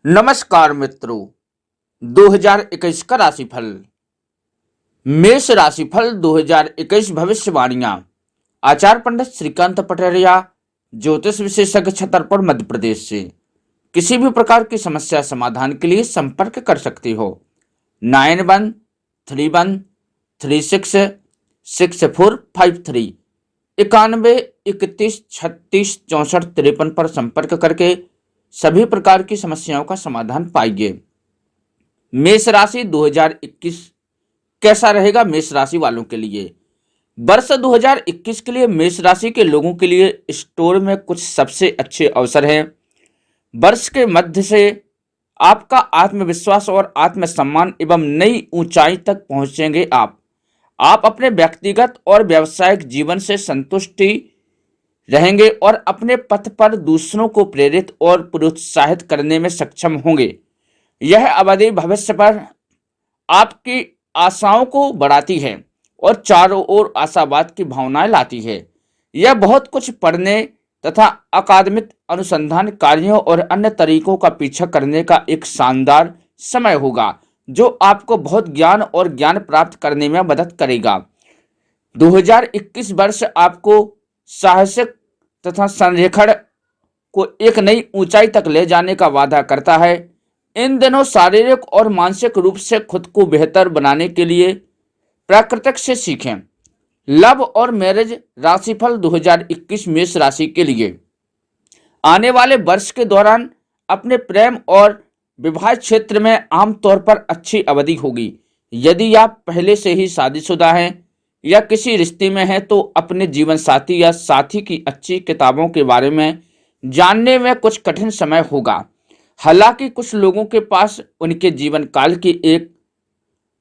नमस्कार मित्रों। 2021 का राशिफल। मेष राशिफल 2021 भविष्यवाणियां। आचार्य पंडित श्रीकांत पटरिया, ज्योतिष विशेषज्ञ, छतरपुर, मध्य प्रदेश से। किसी भी प्रकार की समस्या समाधान के लिए संपर्क कर सकते हो। 9131366453 9131366453 पर संपर्क करके सभी प्रकार की समस्याओं का समाधान पाइए। मेष राशि 2021 कैसा रहेगा मेष राशि वालों के लिए? वर्ष 2021 के लिए मेष राशि के लोगों के लिए स्टोर में कुछ सबसे अच्छे अवसर हैं। वर्ष के मध्य से आपका आत्मविश्वास और आत्मसम्मान एवं नई ऊंचाई तक पहुंचेंगे। आप अपने व्यक्तिगत और व्यावसायिक जीवन से संतुष्टि रहेंगे और अपने पथ पर दूसरों को प्रेरित और प्रोत्साहित करने में सक्षम होंगे। यह अवधि भविष्य पर आपकी आशाओं को बढ़ाती है और चारों ओर आशावाद की भावनाएं लाती है। यह बहुत कुछ पढ़ने तथा अकादमिक अनुसंधान कार्यों और अन्य तरीकों का पीछा करने का एक शानदार समय होगा, जो आपको बहुत ज्ञान और ज्ञान प्राप्त करने में मदद करेगा। 2021 वर्ष आपको साहसिक तथा संरेखण को एक नई ऊंचाई तक ले जाने का वादा करता है। इन दिनों शारीरिक और मानसिक रूप से खुद को बेहतर बनाने के लिए प्राकृतिक से सीखें। लव और मैरिज राशिफल 2021 मेष राशि के लिए। आने वाले वर्ष के दौरान अपने प्रेम और विवाह क्षेत्र में आमतौर पर अच्छी अवधि होगी। यदि आप पहले से ही शादीशुदा हैं या किसी रिश्ते में हैं तो अपने जीवन साथी या साथी की अच्छी किताबों के बारे में जानने में कुछ कठिन समय होगा। हालांकि कुछ लोगों के पास उनके जीवन काल की एक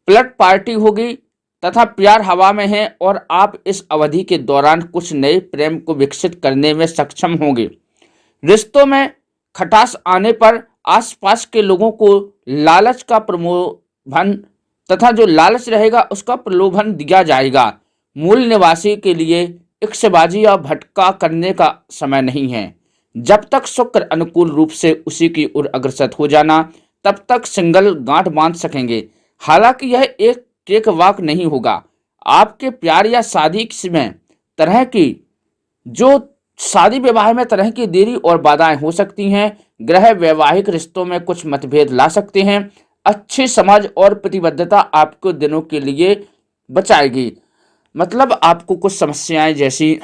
पलट पार्टी होगी तथा प्यार हवा में है और आप इस अवधि के दौरान कुछ नए प्रेम को विकसित करने में सक्षम होंगे। रिश्तों में खटास आने पर आसपास के लोगों को लालच का प्रलोभन तथा जो लालच रहेगा उसका प्रलोभन दिया जाएगा। मूल निवासी के लिए इक्सबाजी या भटका करने का समय नहीं है। जब तक शुक्र अनुकूल रूप से उसी की ओर अग्रसर हो जाना, तब तक सिंगल गांठ बांध सकेंगे। हालांकि यह एक केकवाक नहीं होगा। आपके प्यार या शादी में तरह की शादी विवाह में तरह की देरी और बाधाएं हो सकती हैं। ग्रह वैवाहिक रिश्तों में कुछ मतभेद ला सकते हैं। अच्छी समझ और प्रतिबद्धता आपको दिनों के लिए बचाएगी। मतलब आपको कुछ समस्याएं जैसी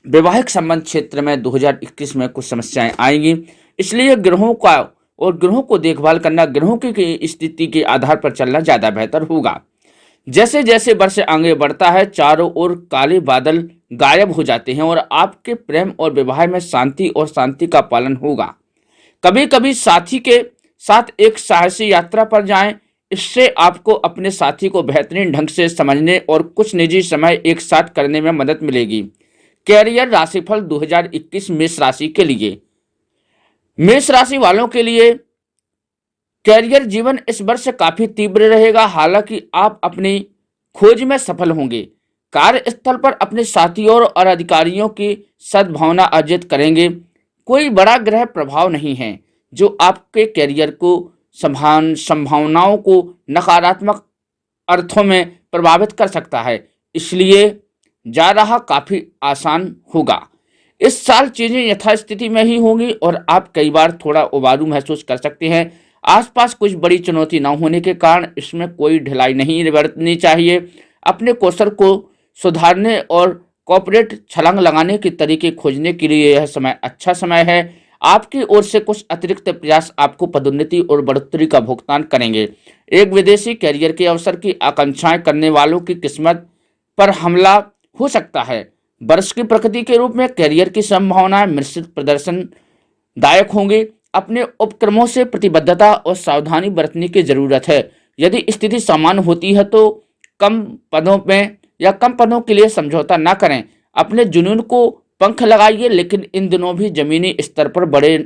वैवाहिक संबंध क्षेत्र में 2021 में कुछ समस्याएं आएंगी। इसलिए ग्रहों को देखभाल करना, ग्रहों की स्थिति के आधार पर चलना ज़्यादा बेहतर होगा। जैसे जैसे वर्ष आगे बढ़ता है, चारों ओर काले बादल गायब हो जाते हैं और आपके प्रेम और विवाह में शांति का पालन होगा। कभी कभी साथी के साथ एक साहसी यात्रा पर जाएं। इससे आपको अपने साथी को बेहतरीन ढंग से समझने और कुछ निजी समय एक साथ करने में मदद मिलेगी। कैरियर राशिफल 2021 मेष राशि के लिए। मेष राशि वालों के लिए कैरियर जीवन इस वर्ष काफी तीव्र रहेगा। हालांकि आप अपनी खोज में सफल होंगे। कार्यस्थल पर अपने साथियों और अधिकारियों की सद्भावना अर्जित करेंगे। कोई बड़ा ग्रह प्रभाव नहीं है जो आपके कैरियर को संभावनाओं को नकारात्मक अर्थों में प्रभावित कर सकता है। इसलिए जा रहा काफी आसान होगा। इस साल चीजें यथास्थिति में ही होंगी और आप कई बार थोड़ा उबारू महसूस कर सकते हैं। आसपास कुछ बड़ी चुनौती न होने के कारण इसमें कोई ढिलाई नहीं बरतनी चाहिए। अपने कौशल को सुधारने और कॉर्पोरेट छलांग लगाने के तरीके खोजने के लिए यह समय अच्छा समय है। आपकी ओर से कुछ अतिरिक्त प्रयास आपको पदोन्नति और बढ़ोतरी का भुगतान करेंगे। एक विदेशी कैरियर के अवसर की आकांक्षाएं करने वालों की किस्मत पर हमला हो सकता है। वर्ष की प्रकृति के रूप में कैरियर की संभावनाएं मिश्रित प्रदर्शनदायक होंगी। अपने उपक्रमों से प्रतिबद्धता और सावधानी बरतने की जरूरत है। यदि स्थिति सामान्य होती है तो कम पदों के लिए समझौता न करें। अपने जुनून को पंख लगाइए, लेकिन इन दिनों भी जमीनी स्तर पर बड़े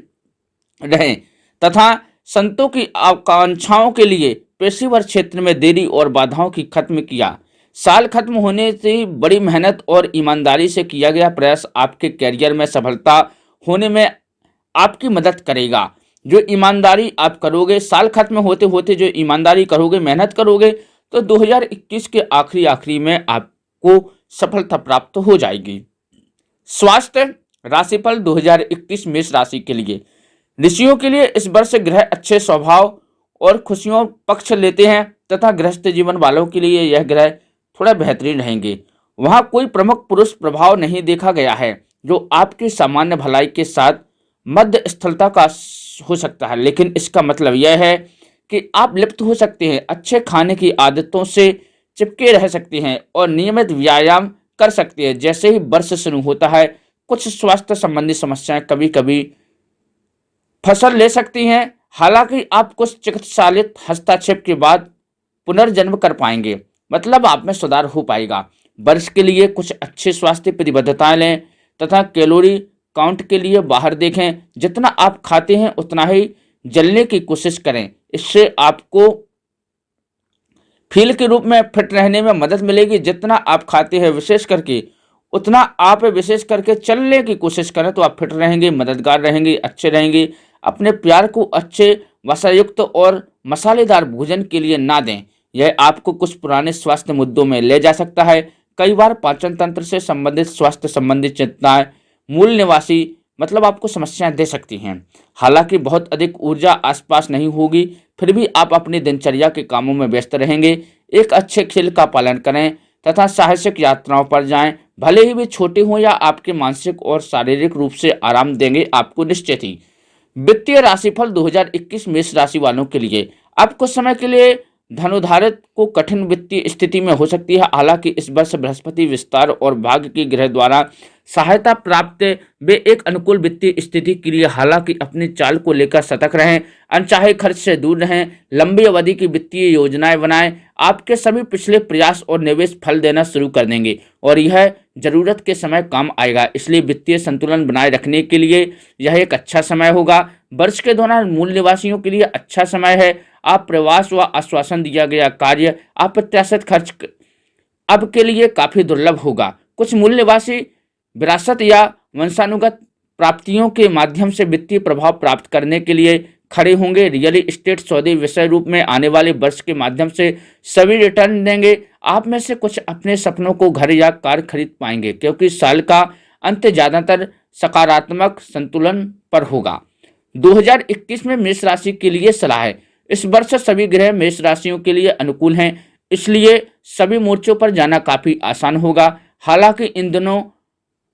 रहें तथा संतों की आकांक्षाओं के लिए पेशेवर क्षेत्र में देरी और बाधाओं की खत्म किया। साल खत्म होने से बड़ी मेहनत और ईमानदारी से किया गया प्रयास आपके कैरियर में सफलता होने में आपकी मदद करेगा। जो ईमानदारी आप करोगे, साल खत्म होते होते जो ईमानदारी करोगे, मेहनत करोगे, तो 2021 के आखिरी में आपको सफलता प्राप्त हो जाएगी। स्वास्थ्य राशिफल 2021 मेष राशि के लिए। ऋषियों के लिए इस वर्ष ग्रह अच्छे स्वभाव और खुशियों पक्ष लेते हैं तथा गृहस्थ जीवन वालों के लिए यह ग्रह थोड़ा बेहतरीन रहेंगे। वहां कोई प्रमुख पुरुष प्रभाव नहीं देखा गया है जो आपकी सामान्य भलाई के साथ मध्य स्थलता का हो सकता है, लेकिन इसका मतलब यह है कि आप लिप्त हो सकते हैं, अच्छे खाने की आदतों से चिपके रह सकते हैं और नियमित व्यायाम कर सकते हैं। जैसे ही वर्ष शुरू होता है, कुछ स्वास्थ्य संबंधी समस्याएं कभी कभी फसल ले सकती हैं, हालांकि आप कुछ चिकित्सालय हस्तक्षेप के बाद पुनर्जन्म कर पाएंगे, मतलब आप में सुधार हो पाएगा। वर्ष के लिए कुछ अच्छे स्वास्थ्य प्रतिबद्धताएं लें तथा कैलोरी काउंट के लिए बाहर देखें। जितना आप खाते हैं उतना ही जलने की कोशिश करें, इससे आपको फील के रूप में फिट रहने में मदद मिलेगी। जितना आप खाते हैं विशेष करके उतना आप विशेष करके चलने की कोशिश करें तो आप फिट रहेंगे, मददगार रहेंगे, अच्छे रहेंगे। अपने प्यार को अच्छे वसायुक्त और मसालेदार भोजन के लिए ना दें, यह आपको कुछ पुराने स्वास्थ्य मुद्दों में ले जा सकता है। कई बार पाचन तंत्र से संबंधित स्वास्थ्य संबंधी चिंताएं मूल निवासी मतलब आपको समस्याएं दे सकती हैं। हालांकि बहुत अधिक ऊर्जा आसपास नहीं होगी, फिर भी आप अपनी दिनचर्या के कामों में व्यस्त रहेंगे। एक अच्छे खेल का पालन करें तथा साहसिक यात्राओं पर जाएं, भले ही वे छोटे हों या आपके मानसिक और शारीरिक रूप से आराम देंगे आपको निश्चित ही। वित्तीय राशिफल 2021 मेष राशि वालों के लिए। अब कुछ समय के लिए धनोधारक को कठिन वित्तीय स्थिति में हो सकती है, हालांकि इस वर्ष बृहस्पति विस्तार और भाग्य के ग्रह द्वारा सहायता प्राप्त वे एक अनुकूल वित्तीय स्थिति के लिए। हालांकि अपनी चाल को लेकर सतर्क रहें, अनचाहे खर्च से दूर रहें, लंबी अवधि की वित्तीय योजनाएं बनाएं। आपके सभी पिछले प्रयास और निवेश फल देना शुरू कर देंगे और यह जरूरत के समय काम आएगा, इसलिए वित्तीय संतुलन बनाए रखने के लिए यह एक अच्छा समय होगा। वर्ष के दौरान मूल निवासियों के लिए अच्छा समय है। आप प्रवास व आश्वासन दिया गया कार्य अप्रत्याशित खर्च अब के लिए काफी दुर्लभ होगा। कुछ मूल निवासी विरासत या वंशानुगत प्राप्तियों के माध्यम से वित्तीय प्रभाव प्राप्त करने के लिए खड़े होंगे। रियल एस्टेट सौदे विषय रूप में आने वाले वर्ष के माध्यम से सभी रिटर्न देंगे। आप में से कुछ अपने सपनों को घर या कार खरीद पाएंगे, क्योंकि साल का अंत ज्यादातर सकारात्मक संतुलन पर होगा। 2021 में मेष राशि के लिए सलाह है। इस वर्ष सभी ग्रह मेष राशियों के लिए अनुकूल हैं, इसलिए सभी मोर्चों पर जाना काफी आसान होगा। हालांकि इन दिनों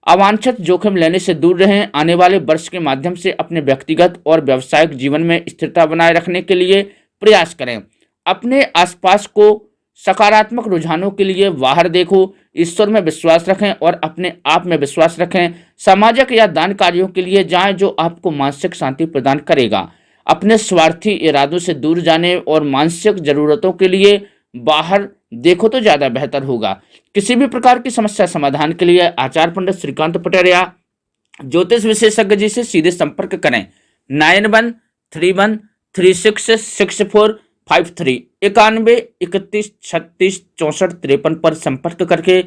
अवांछित जोखिम लेने से दूर रहें। आने वाले वर्ष के माध्यम से अपने व्यक्तिगत और व्यावसायिक जीवन में स्थिरता बनाए रखने के लिए प्रयास करें। अपने आसपास को सकारात्मक रुझानों के लिए बाहर देखो, ईश्वर में विश्वास रखें और अपने आप में विश्वास रखें। सामाजिक या दान कार्यों के लिए जाएं जो आपको मानसिक शांति प्रदान करेगा। अपने स्वार्थी इरादों से दूर जाने और मानसिक जरूरतों के लिए बाहर देखो तो ज्यादा बेहतर होगा। किसी भी प्रकार की समस्या समाधान के लिए आचार्य पंडित श्रीकांत पटेरिया ज्योतिष विशेषज्ञ जी से सीधे संपर्क करें। 9131366453 9131366453 पर संपर्क करके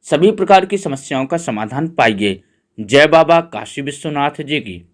सभी प्रकार की समस्याओं का समाधान पाइए। जय बाबा काशी विश्वनाथ जी की।